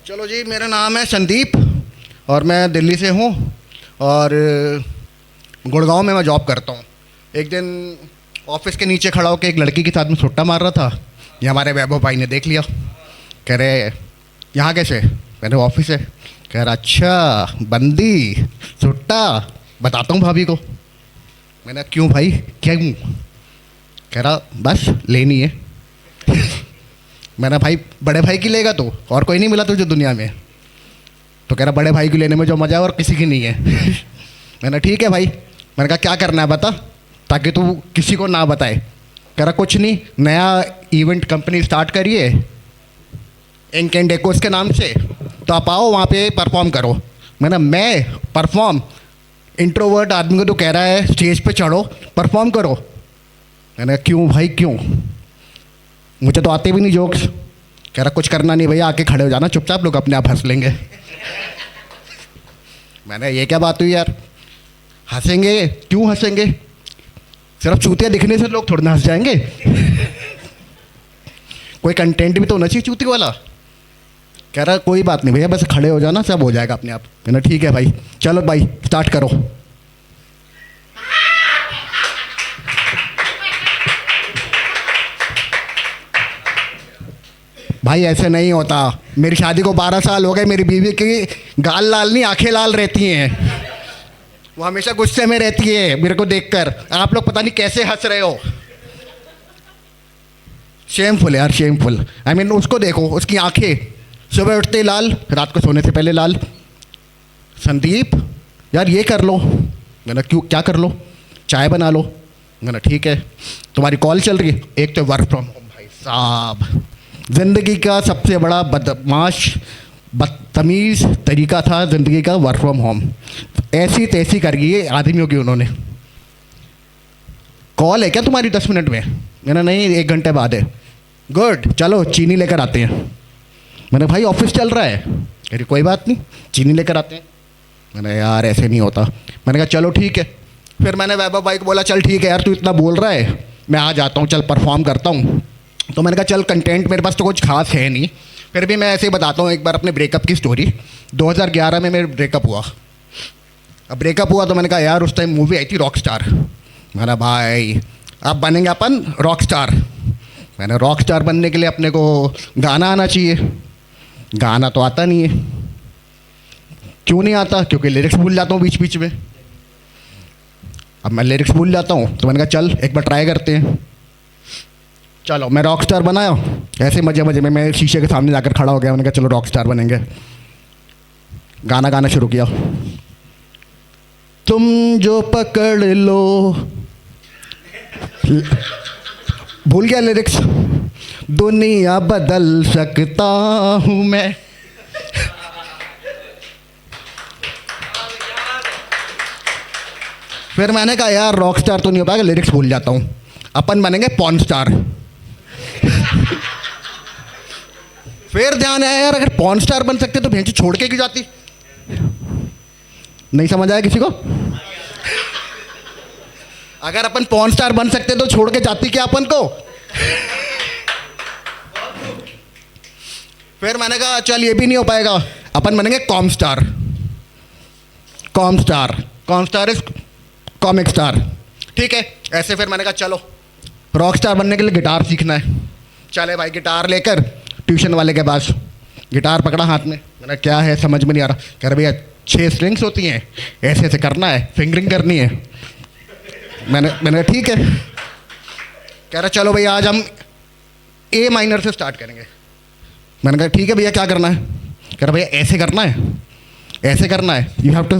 चलो जी, मेरा नाम है संदीप और मैं दिल्ली से हूँ और गुड़गांव में मैं जॉब करता हूँ। एक दिन ऑफिस के नीचे खड़ा होकर एक लड़की के साथ में सुट्टा मार रहा था। ये हमारे वैभव भाई ने देख लिया। कह रहे यहाँ कैसे? मैंने ऑफिस है। कह रहा अच्छा बंदी सुट्टा, बताता हूँ भाभी को। मैंने क्यों भाई, क्या क्यों? कह रहा बस लेनी है। मैंने भाई बड़े भाई की लेगा तो और कोई नहीं मिला तुझे दुनिया में? तो कह रहा बड़े भाई की लेने में जो मज़ा है और किसी की नहीं है। मैंने ठीक है भाई। मैंने कहा क्या करना है बता, ताकि तू किसी को ना बताए। कह रहा कुछ नहीं, नया इवेंट कंपनी स्टार्ट करिए इंक एंड डेकोस के नाम से, तो आप आओ वहाँ पे परफॉर्म करो। मैंने मैं परफॉर्म? इंट्रोवर्ट आदमी को तो कह रहा है स्टेज पे चढ़ो परफॉर्म करो। मैंने क्यों भाई क्यों? मुझे तो आते भी नहीं जोक्स। कह रहा कुछ करना नहीं भैया, आके खड़े हो जाना चुपचाप, लोग अपने आप हंस लेंगे। मैंने ये क्या बात हुई यार, हंसेंगे क्यों हंसेंगे? सिर्फ चूतिया दिखने से लोग थोड़ा ना हंस जाएंगे। कोई कंटेंट भी तो होना चाहिए चूती वाला। कह रहा कोई बात नहीं भैया, बस खड़े हो जाना, सब हो जाएगा अपने आप। मैंने ठीक है भाई, चलो भाई स्टार्ट करो। भाई ऐसे नहीं होता। मेरी शादी को 12 साल हो गए, मेरी बीवी की गाल लाल नहीं आंखें लाल रहती हैं। वो हमेशा गुस्से में रहती है मेरे को देखकर। आप लोग पता नहीं कैसे हंस रहे हो। शेमफुल यार, शेमफुल। आई मीन उसको देखो, उसकी आंखें सुबह उठते ही लाल, रात को सोने से पहले लाल। संदीप यार ये कर लो। मैंने क्यों, क्या कर लो? चाय बना लो। मैंने ठीक है। तुम्हारी कॉल चल रही है? एक तो वर्क फ्रॉम होम भाई साहब, ज़िंदगी का सबसे बड़ा बदमाश बदतमीज़ तरीका था ज़िंदगी का, वर्क फ्रॉम होम। ऐसी तैसी कर गई है आदमियों की उन्होंने। कॉल है क्या तुम्हारी 10 मिनट में? मैंने नहीं, 1 घंटे बाद है। गुड, चलो चीनी लेकर आते हैं। मैंने भाई ऑफिस चल रहा है। कह रही कोई बात नहीं, चीनी लेकर आते हैं। मैंने यार ऐसे नहीं होता। मैंने कहा चलो ठीक है। फिर मैंने वैभव भाई को बोला चल ठीक है यार, तू इतना बोल रहा है, मैं आ जाता हूँ, चल परफॉर्म करता हूँ। तो मैंने कहा चल कंटेंट मेरे पास तो कुछ खास है नहीं, फिर भी मैं ऐसे ही बताता हूँ एक बार अपने ब्रेकअप की स्टोरी। 2011 में मेरे ब्रेकअप हुआ। अब ब्रेकअप हुआ तो मैंने कहा यार उस टाइम मूवी आई थी रॉक स्टार। मैंने भाई अब बनेंगे अपन रॉक स्टार। मैंने रॉक स्टार बनने के लिए अपने को गाना आना चाहिए। गाना तो आता नहीं है। क्यों नहीं आता? क्योंकि लिरिक्स भूल जाता हूँ बीच बीच में। अब मैं लिरिक्स भूल जाता हूँ तो मैंने कहा चल एक बार ट्राई करते हैं। चलो मैं रॉक स्टार बनाया। ऐसे मजे मजे में मैं शीशे के सामने जाकर खड़ा हो गया। मैंने कहा चलो रॉक स्टार बनेंगे। गाना गाना शुरू किया। तुम जो पकड़ लो, भूल गया लिरिक्स। दुनिया बदल सकता हूँ मैं। फिर मैंने कहा यार रॉक स्टार तो नहीं हो पाएगा, लिरिक्स भूल जाता हूँ, अपन बनेंगे पॉर्न स्टार। फिर ध्यान आया यार अगर पॉर्न स्टार बन सकते तो भेंची छोड़ के क्यों जाती? नहीं समझ आया किसी को? अगर अपन पॉर्न स्टार बन सकते तो छोड़ के जाती क्या अपन को? फिर मैंने कहा चल ये भी नहीं हो पाएगा, अपन बनेंगे com star. Com star, com star is comic star. ठीक है। ऐसे फिर मैंने कहा चलो रॉक स्टार बनने के लिए गिटार सीखना है। चले भाई गिटार लेकर ट्यूशन वाले के पास। गिटार पकड़ा हाथ में। मैंने क्या है समझ में नहीं आ रहा। कह रहे भैया 6 स्ट्रिंग्स होती हैं, ऐसे ऐसे करना है, फिंगरिंग करनी है। मैंने ठीक है। कह रहा चलो भैया आज हम ए माइनर से स्टार्ट करेंगे। मैंने कहा ठीक है भैया क्या करना है? कह रहा भैया ऐसे करना है, ऐसे करना है, you have two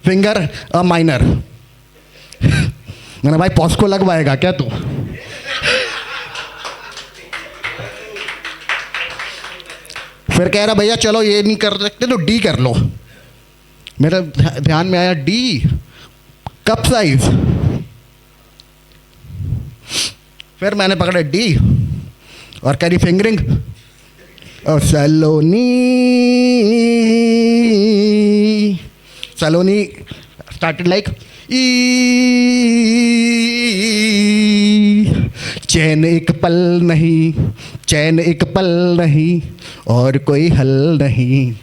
finger a minor. मैंने भाई पॉस्को लगवाएगा क्या तू? फिर कह रहा भैया चलो ये नहीं कर सकते तो डी कर लो। मेरे ध्यान में आया डी कप साइज। फिर मैंने पकड़ा डी और करी फिंगरिंग और सलोनी। सलोनी स्टार्टेड लाइक ई। चैन एक पल नहीं, चैन एक पल नहीं, और कोई हल नहीं।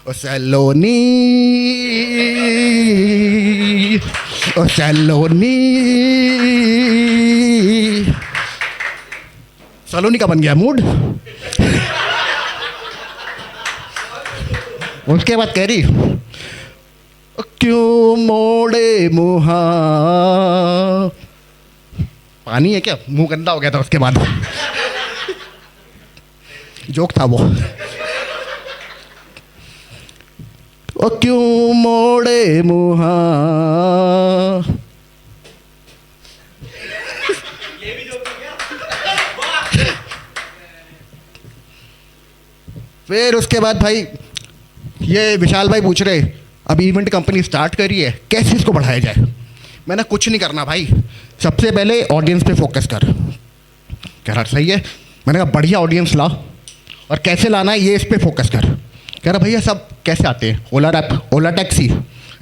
ओ सैलोनी, ओ सैलोनी। सलोनी का बन गया मूड। उसके बाद कह रही, क्यों मोड़े मुहा। पानी है क्या, मुंह गंदा हो गया था उसके बाद। जोक था वो। ओ क्यों मोड़े मुहा। फिर उसके बाद भाई ये विशाल भाई पूछ रहे, अभी इवेंट कंपनी स्टार्ट करी है, कैसे इसको बढ़ाया जाए। मैंने कुछ नहीं करना भाई, सबसे पहले ऑडियंस पे फोकस कर। कह रहा सही है। मैंने कहा बढ़िया ऑडियंस ला, और कैसे लाना है ये इस पे फोकस कर। कह रहा भैया सब कैसे आते हैं, ओला taxi,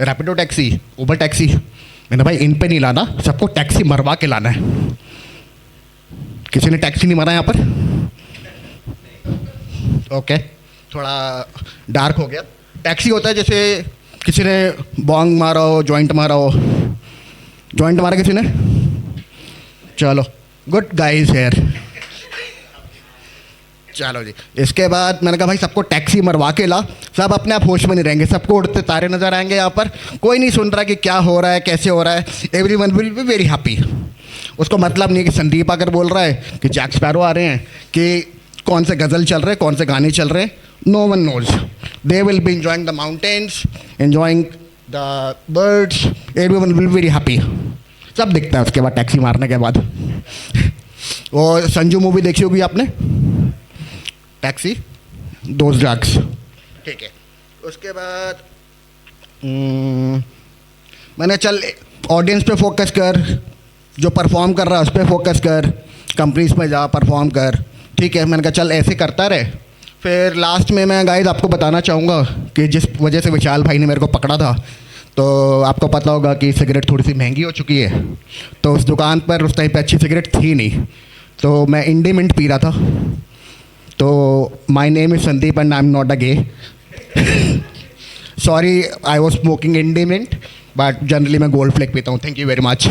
Rapido taxi, Uber taxi. मैंने भाई इन पे नहीं लाना, सबको टैक्सी मरवा के लाना है। किसी ने टैक्सी नहीं मारा यहाँ पर? ओके, थोड़ा डार्क हो गया। टैक्सी होता है जैसे किसी ने बॉन्ग मारा हो, जॉइंट मारा हो। जॉइंट मारा किसी ने? चलो गुड गाइस हेयर। चलो जी, इसके बाद मैंने कहा भाई सबको टैक्सी मरवा के ला, सब अपने आप होश में नहीं रहेंगे, सबको उड़ते तारे नजर आएंगे यहाँ पर। कोई नहीं सुन रहा कि क्या हो रहा है, कैसे हो रहा है। Everyone will be very happy. उसको मतलब नहीं है कि संदीप अगर बोल रहा है कि जैक स्पैरो आ रहे हैं, कि कौन से गज़ल चल रहे हैं, कौन से गाने चल रहे हैं। No one knows. They will be enjoying the mountains, enjoying the birds, everyone will be very happy. सब दिखता है उसके बाद टैक्सी मारने के बाद। वो संजू मूवी देखी होगी आपने, टैक्सी, दोज ड्रग्स, ठीक है। उसके बाद मैंने चल ऑडियंस पे फोकस कर, जो परफॉर्म कर रहा है उस पर फोकस कर, कंपनीज में जा परफॉर्म कर, ठीक है। मैंने कहा चल ऐसे करता रहे। फिर लास्ट में मैं गाइस आपको बताना चाहूँगा कि जिस वजह से विशाल भाई ने मेरे को पकड़ा था, तो आपको पता होगा कि सिगरेट थोड़ी सी महंगी हो चुकी है। तो उस दुकान पर उस टाइम पे अच्छी सिगरेट थी नहीं, तो मैं इंडीमेंट पी रहा था। तो my name is Sandeep and I am not a gay. Sorry, I was smoking indiment, but generally मैं गोल्ड फ्लेक पीता हूँ। Thank you very much.